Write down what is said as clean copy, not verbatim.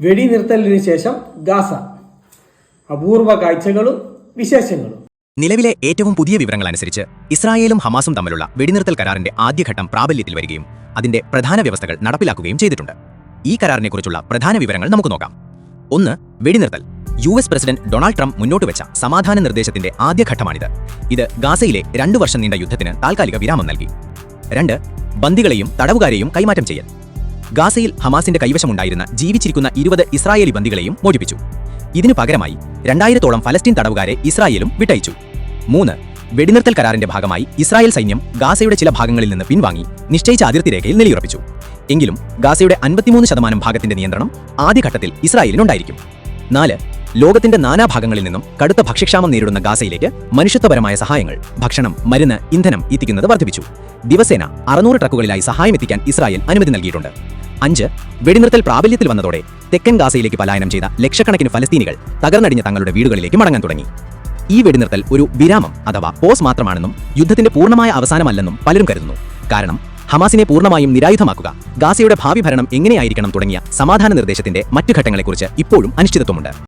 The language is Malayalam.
വെടിനിർത്തലിന് ശേഷം ഗാസ. അപൂർവ കാഴ്ചകളും വിശേഷങ്ങളും. നിലവിലെ ഏറ്റവും പുതിയ വിവരങ്ങൾ അനുസരിച്ച് ഇസ്രായേലും ഹമാസും തമ്മിലുള്ള വെടിനിർത്തൽ കരാറിന്റെ ആദ്യഘട്ടം പ്രാബല്യത്തിൽ വരികയും അതിന്റെ പ്രധാന വ്യവസ്ഥകൾ നടപ്പിലാക്കുകയും ചെയ്തിട്ടുണ്ട്. ഈ കരാറിനെക്കുറിച്ചുള്ള പ്രധാന വിവരങ്ങൾ നമുക്ക് നോക്കാം. 1. വെടിനിർത്തൽ. US പ്രസിഡന്റ് ഡൊണാൾഡ് ട്രംപ് മുന്നോട്ട് വെച്ച സമാധാന നിർദ്ദേശത്തിന്റെ ആദ്യഘട്ടമാണിത്. ഇത് ഗാസയിലെ 2 വർഷം നീണ്ട യുദ്ധത്തിന് താൽക്കാലിക വിരാമം നൽകി. 2. ബന്ദികളെയും തടവുകാരെയും കൈമാറ്റം ചെയ്യൽ. ഗാസയിൽ ഹമാസിന്റെ കൈവശമുണ്ടായിരുന്ന ജീവിച്ചിരിക്കുന്ന 20 ഇസ്രായേലി ബന്ദികളെയും മോചിപ്പിച്ചു. ഇതിനു പകരമായി 2000-ഓളം ഫലസ്തീൻ തടവുകാരെ ഇസ്രായേലും വിട്ടയച്ചു. 3. വെടിനിർത്തൽ കരാറിന്റെ ഭാഗമായി ഇസ്രായേൽ സൈന്യം ഗാസയുടെ ചില ഭാഗങ്ങളിൽ നിന്ന് പിൻവാങ്ങി നിശ്ചയിച്ച അതിർത്തി രേഖയിൽ നിലയുറപ്പിച്ചു. എങ്കിലും ഗാസയുടെ 53% ഭാഗത്തിന്റെ നിയന്ത്രണം ആദ്യഘട്ടത്തിൽ ഇസ്രായേലിനുണ്ടായിരിക്കും. 4. ലോകത്തിന്റെ നാനാഭാഗങ്ങളിൽ നിന്നും കടുത്ത ഭക്ഷ്യക്ഷാമം നേരിടുന്ന ഗാസയിലേക്ക് മനുഷ്യത്വപരമായ സഹായങ്ങൾ, ഭക്ഷണം, മരുന്ന്, ഇന്ധനം എത്തിക്കുന്നത് വർദ്ധിപ്പിച്ചു. ദിവസേന 600 ട്രക്കുകളിലായി സഹായം എത്തിക്കാൻ ഇസ്രായേൽ അനുമതി നൽകിയിട്ടുണ്ട്. 5. വെടിനിർത്തൽ പ്രാബല്യത്തിൽ വന്നതോടെ തെക്കൻ ഗാസയിലേക്ക് പലായനം ചെയ്ത ലക്ഷക്കണക്കിന് ഫലസ്തീനികൾ തകർന്നടിഞ്ഞ തങ്ങളുടെ വീടുകളിലേക്ക് മടങ്ങാൻ തുടങ്ങി. ഈ വെടിനിർത്തൽ ഒരു വിരാമം അഥവാ പോസ് മാത്രമാണെന്നും യുദ്ധത്തിന്റെ പൂർണ്ണമായ അവസാനമല്ലെന്നും പലരും കരുതുന്നു. കാരണം ഹമാസിനെ പൂർണ്ണമായും നിരായുധമാക്കുക, ഗാസയുടെ ഭാവി ഭരണം എങ്ങനെയായിരിക്കണം തുടങ്ങിയ സമാധാന നിർദ്ദേശത്തിന്റെ മറ്റു ഘട്ടങ്ങളെക്കുറിച്ച് ഇപ്പോഴും അനിശ്ചിതത്വമുണ്ട്.